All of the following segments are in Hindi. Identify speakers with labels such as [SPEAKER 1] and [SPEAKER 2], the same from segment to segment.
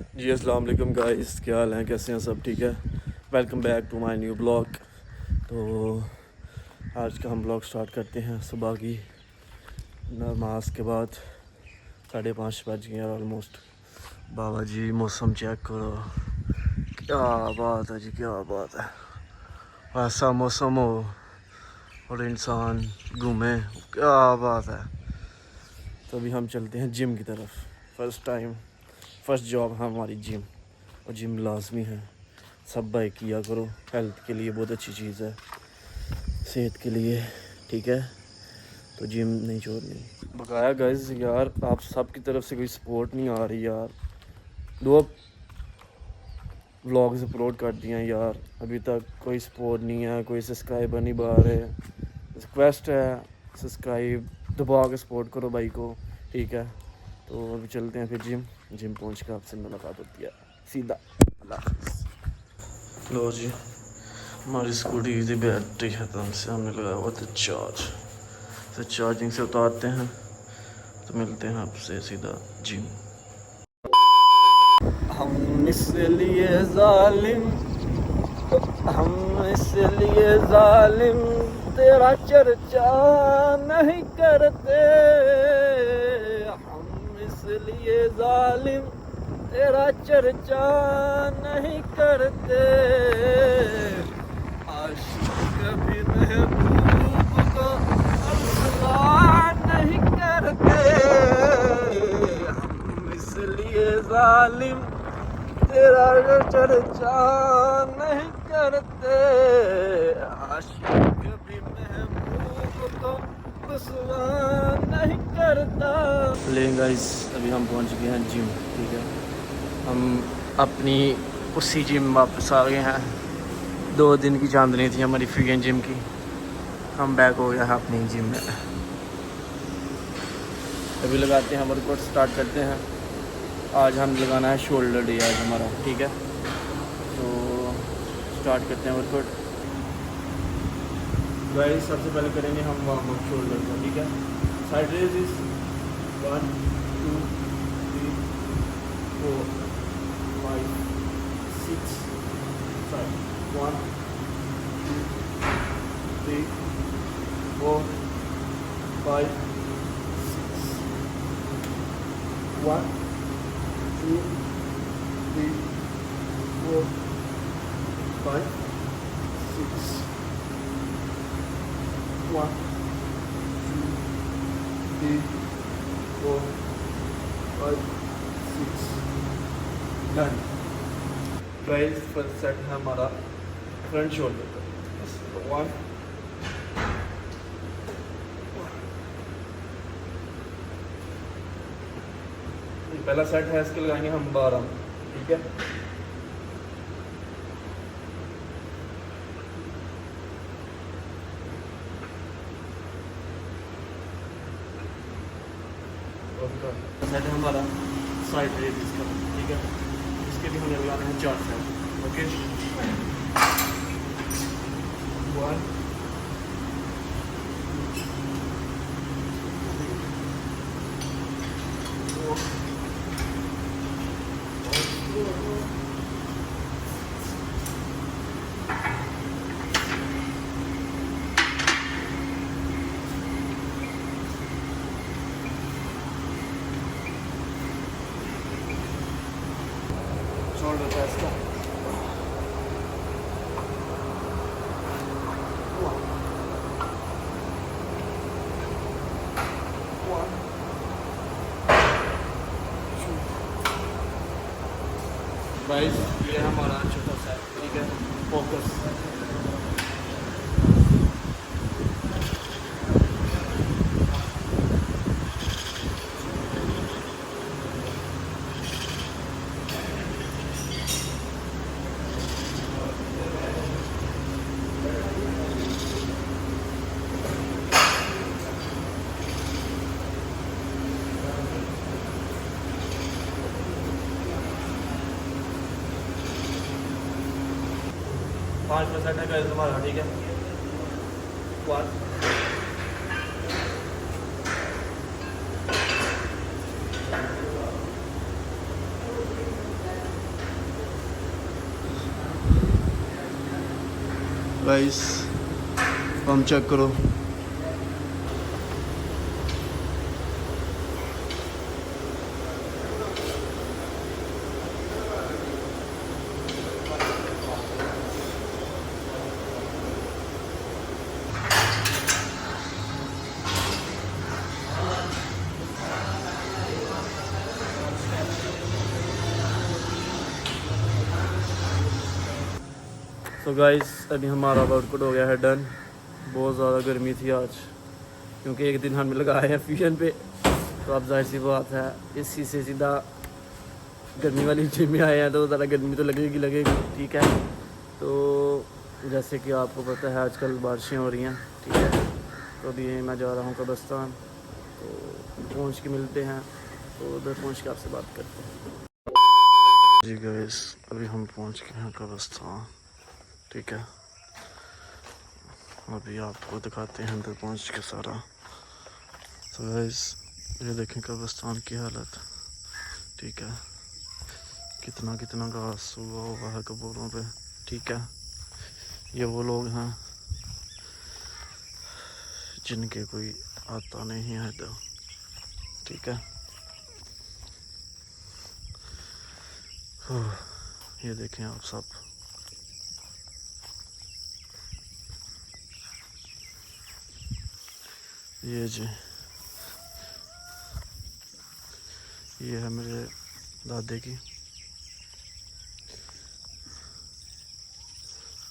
[SPEAKER 1] जी अस्सलाम वालेकुम गाइस, क्या हाल हैं, कैसे हैं सब? ठीक है। Welcome back to my new blog. तो आज का हम ब्लॉग स्टार्ट करते हैं सुबह की नमाज के बाद। 5:30 बज गए ऑलमोस्ट। बाबा जी मौसम चेक करो, क्या बात है जी, क्या बात है। ऐसा मौसम हो और इंसान घूमे, क्या बात है। तो अभी हम चलते हैं जिम की तरफ। फर्स्ट जॉब है हमारी जिम, और जिम लाजमी है, सब भाई किया करो। हेल्थ के लिए बहुत अच्छी चीज़ है, सेहत के लिए, ठीक है। तो जिम नहीं छोड़नी। बकाया गाइस यार, आप सब की तरफ से कोई सपोर्ट नहीं आ रही यार। दो व्लॉग्स अपलोड कर दिए हैं यार, अभी तक कोई सपोर्ट नहीं है, कोई सब्सक्राइबर नहीं बढ़ रहे। रिक्वेस्ट है, सब्सक्राइब दबा के सपोर्ट करो भाई को, ठीक है। तो अभी चलते हैं फिर जिम पहुँच कर आपसे मुलाकात होती है सीधा। अल्लाह हाफ़िज़। लो जी, हमारी स्कूटी की बैटरी ख़त्म से हमने लगाया हुआ था चार्ज। तो चार्जिंग से उतारते हैं तो मिलते हैं आपसे सीधा जिम। हम इसलिए जालिम हम इसलिए जालिम तेरा चर्चा नहीं करते। हम इसलिए जालिम तेरा चर्चा नहीं करते। आशिक भी महबूब को रुसवा नहीं करते। हम इसलिए जालिम तेरा चर्चा नहीं करते। आशिक भी महबूब को रुसवा नहीं करता। लेकिन गाइस अभी हम पहुंच गए हैं जिम, ठीक है। हम अपनी उसी जिम वापस आ गए हैं। 2 दिन की चांदनी थी हमारी फ्री एंड जिम की, हम बैक हो गया है अपनी जिम में। अभी लगाते हैं वर्कआउट, स्टार्ट करते हैं। आज हम लगाना है शोल्डर डे आज हमारा, ठीक है। तो स्टार्ट करते हैं वर्कआउट। गाइस सबसे पहले करेंगे हम वार्म अप शोल्डर का, ठीक है। Side raise 1 2 3 4 5 6 7 1 2 3 4 5 6 1 2 3 4 5 6 1 2 3 4 5 6 done. Guys first set है हमारा फ्रंट शोल्डर का। 1 पहला सेट है, इसके लगाएंगे हम 12, ठीक है। सेट है हमारा साइड रेज इसका, ठीक है। इसके भी हमें लगाने हैं 4 सेट, ओके। 1 शोल्डर प्रेस का। 1 2। गाइस ये हमारा छोटा सेट, ठीक है। फोकस। पाँच परसेंट है गाइस हमारा, ठीक है। 1 2 गाइस पंप चेक करो। तो गाइस अभी हमारा वर्कआउट हो गया है डन। बहुत ज़्यादा गर्मी थी आज, क्योंकि एक दिन हमें लगाए हैं फ्यूजन पे, तो अब जाहिर सी बात है इसी से सीधा गर्मी वाली जिम में आए हैं, तो ज़रा गर्मी तो लगेगी। ठीक है, तो जैसे कि आपको पता है आजकल बारिशें हो रही हैं। ठीक है, तो अभी मैं जा रहा हूँ कब्रिस्तान, तो पहुँच के मिलते हैं, तो उधर पहुँच के आपसे बात करते हैं। जी गाइस अभी हम पहुँच गए हैं कब्रिस्तान। ठीक है, अभी आपको दिखाते हैं अंदर पहुंच के सारा। तो गाइस ये देखें कब्रिस्तान की हालत। ठीक है, कितना घास हुआ हुआ है कब्रों पे। ठीक है, ये वो लोग हैं जिनके कोई आता नहीं है इधर। ठीक है, ये देखें आप सब। ये जी ये है मेरे दादे की,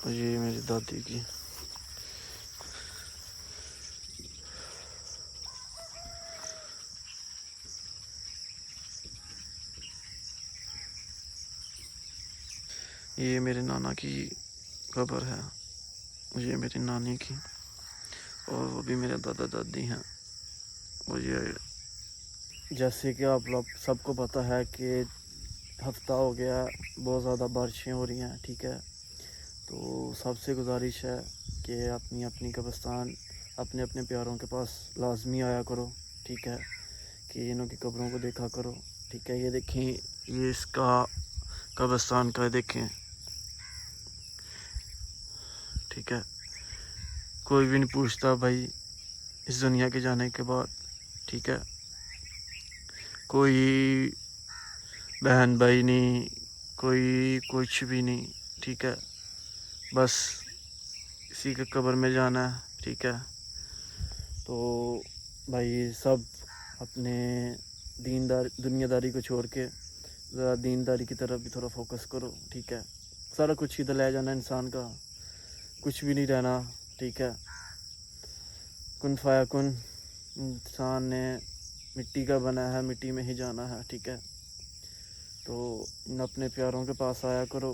[SPEAKER 1] और ये मेरी दादी की। ये मेरे नाना की कब्र है, ये मेरी नानी की, और वो भी मेरे दादा दादी हैं। और ये जैसे कि आप लोग सबको पता है कि हफ्ता हो गया बहुत ज़्यादा बारिशें हो रही हैं। ठीक है, तो सबसे गुजारिश है कि अपनी अपनी कब्रिस्तान अपने अपने प्यारों के पास लाजमी आया करो। ठीक है, कि इन्हों की कब्रों को देखा करो। ठीक है, ये देखें, ये इसका कब्रिस्तान का देखें। ठीक है, कोई भी नहीं पूछता भाई इस दुनिया के जाने के बाद। ठीक है, कोई बहन भाई नहीं, कोई कुछ भी नहीं। ठीक है, बस इसी के कब्र में जाना है। ठीक है, तो भाई सब अपने दुनियादारी को छोड़ के ज़रा दीनदारी की तरफ भी थोड़ा फोकस करो। ठीक है, सारा कुछ इधर ले जाना इंसान का, कुछ भी नहीं रहना। ठीक है, कुन फाया कुन, इंसान ने मिट्टी का बना है, मिट्टी में ही जाना है। ठीक है, तो इन अपने प्यारों के पास आया करो।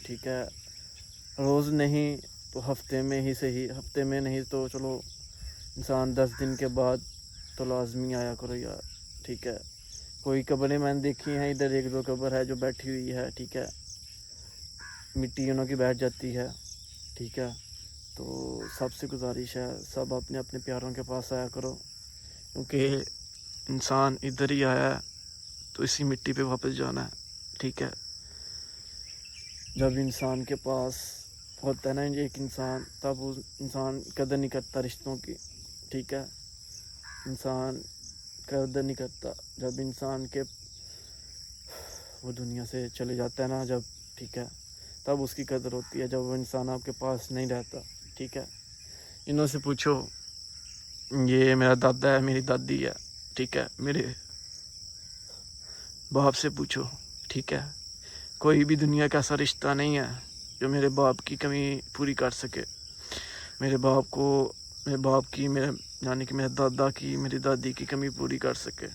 [SPEAKER 1] ठीक है, रोज़ नहीं तो हफ्ते में ही सही, हफ्ते में नहीं तो चलो इंसान 10 दिन के बाद तो लाजमी आया करो यार। ठीक है, कोई कब्रें मैंने देखी हैं इधर, 1-2 कब्र है जो बैठी हुई है। ठीक है, मिट्टी उन्हों की बैठ जाती है। ठीक है, तो सबसे गुजारिश है सब अपने अपने प्यारों के पास आया करो, क्योंकि इंसान इधर ही आया है तो इसी मिट्टी पे वापस जाना है। ठीक है, जब इंसान के पास होता है ना एक इंसान, तब वो इंसान कदर नहीं करता रिश्तों की। ठीक है, इंसान कदर नहीं करता जब इंसान के वो दुनिया से चले जाता है ना जब। ठीक है, तब उसकी कदर होती है, जब वो इंसान आपके पास नहीं रहता। ठीक है, इन्हों से पूछो, ये मेरा दादा है, मेरी दादी है। ठीक है, मेरे बाप से पूछो। ठीक है, कोई भी दुनिया का ऐसा रिश्ता नहीं है जो मेरे बाप की कमी पूरी कर सके। मेरे बाप की, मेरे यानी कि मेरे दादा की, मेरी दादी की कमी पूरी कर सके।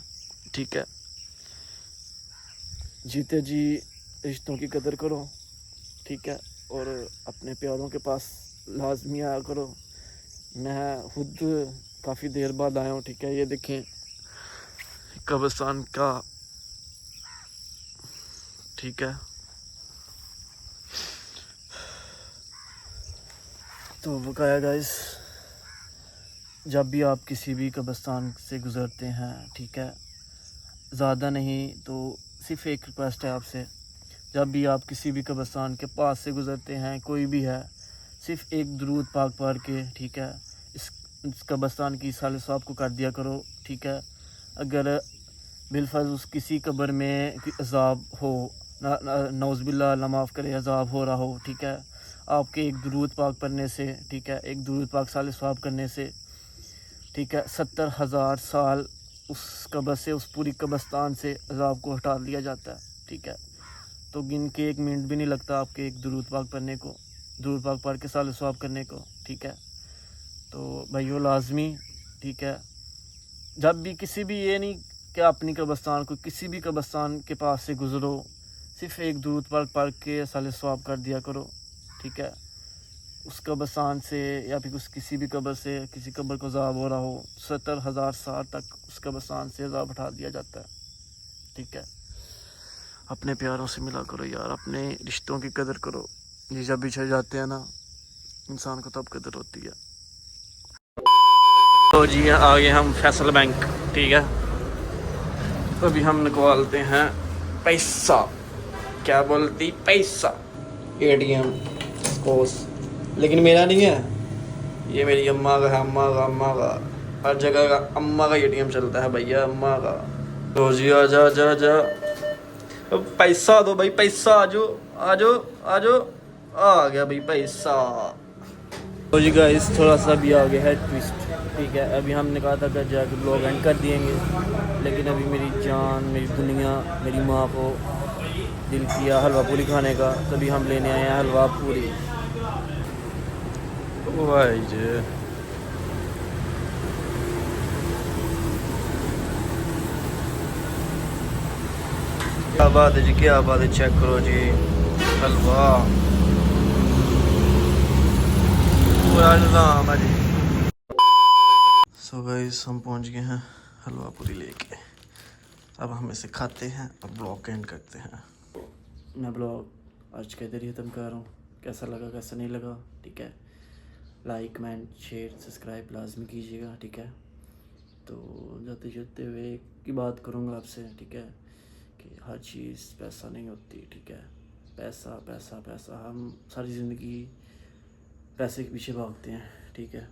[SPEAKER 1] ठीक है, जीते जी रिश्तों की कदर करो। ठीक है, और अपने प्यारों के पास लाजमी आया करो। मैं खुद काफ़ी देर बाद आया हूँ। ठीक है, ये देखें कब्रिस्तान का। ठीक है, तो बकाया गाइस, जब भी आप किसी भी कब्रिस्तान से गुज़रते हैं, ठीक है, ज़्यादा नहीं तो सिर्फ एक रिक्वेस्ट है आपसे, जब भी आप किसी भी कब्रिस्तान के पास से गुज़रते हैं, कोई भी है, सिर्फ एक दुरूद पाक पढ़ के, ठीक है, इस कब्रिस्तान की साले सवाब को कर दिया करो, ठीक है। अगर बिलफर्ज उस किसी कब्र में अजाब हो, नौज़बिल्ला अल्लाह माफ़ करे, अजाब हो रहा हो, ठीक है, आपके एक दुरूद पाक पढ़ने से, ठीक है, एक दुरूद पाक साले सवाब करने से, ठीक है, 70,000 साल उस कब्र से, उस पूरी कब्रिस्तान से अजाब को हटा लिया जाता है, ठीक है। तो गिन के 1 मिनट भी नहीं लगता आपके एक दुरूद पाक पढ़ने को, दुरूद पाक पढ़ के साले सवाब करने को, ठीक है। तो भाइयों लाजमी, ठीक है, जब भी किसी भी, ये नहीं कि अपनी कब्रिस्तान को, किसी भी कब्रिस्तान के पास से गुज़रो, सिर्फ एक दुरूद पाक पढ़ के साले सवाब कर दिया करो, ठीक है। उस कब्रिस्तान से या फिर उस किसी भी कब्र से, किसी कब्र को अज़ाब हो रहा हो, 70,000 साल तक उस कब्रिस्तान से अज़ाब हटा दिया जाता है, ठीक है। अपने प्यारों से मिला करो यार, अपने रिश्तों की कदर करो। ये जब बिछड़ जाते हैं ना इंसान को, तब कदर होती है। तो जी आगे हम फैसल बैंक, ठीक है। तो अभी हम निकालते हैं पैसा, क्या बोलती, पैसा, ATM कोस, लेकिन मेरा नहीं है, ये मेरी अम्मा का है, अम्मा का हर जगह का अम्मा का ATM चलता है भैया, अम्मा का। तो जी आ जा जा जा, पैसा दो भाई, पैसा आजो आजो आजो, आ गया भाई पैसा। तो जी गाइस थोड़ा सा भी आ गया है ट्विस्ट, ठीक है। अभी हमने कहा था कि जाके ब्लॉग एंड कर दिएंगे, लेकिन अभी मेरी जान, मेरी दुनिया, मेरी माँ को दिल किया हलवा पूरी खाने का, तभी हम लेने आए हैं हलवा पूरी। भाई जी क्या बात है जी, क्या बात है, चेक करो जी हलवा पूरा नाम है जी। सो गाइस हम पहुंच गए हैं हलवा पूरी लेके, अब हम इसे खाते हैं और ब्लॉग एंड करते हैं। मैं ब्लॉग आज के इधर ही ख़त्म कर रहा हूँ, कैसा लगा कैसा नहीं लगा, ठीक है, लाइक कमेंट शेयर सब्सक्राइब लाजमी कीजिएगा, ठीक है। तो जाते जाते हुए एक ही बात करूँगा आपसे, ठीक है, कि हर चीज़ पैसा नहीं होती, ठीक है। पैसा पैसा पैसा, हम सारी ज़िंदगी पैसे के पीछे भागते हैं, ठीक है।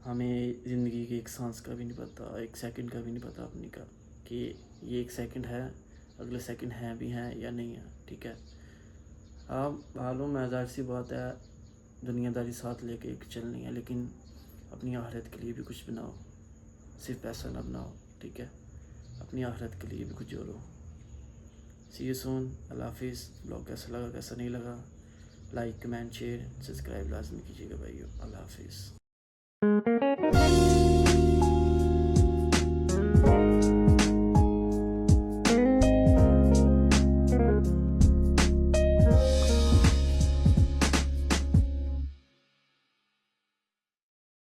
[SPEAKER 1] हमें ज़िंदगी के एक सांस का भी नहीं पता, एक सेकंड का भी नहीं पता अपनी का, कि ये एक सेकंड है, अगले सेकंड है भी हैं या नहीं है, ठीक है। आप मालूम है, ज़ाहिर सी बात है, दुनियादारी साथ लेके एक चलनी है, लेकिन अपनी आखिरत के लिए भी कुछ बनाओ, सिर्फ पैसा ना बनाओ, ठीक है। अपनी आखिरत के लिए भी कुछ जोड़ो। सी यू सून, अल्लाह हाफिज़। ब्लॉग कैसा लगा कैसा नहीं लगा, लाइक कमेंट शेयर सब्सक्राइब लाजमी कीजिएगा भाइयों। अल्लाह हाफिज़।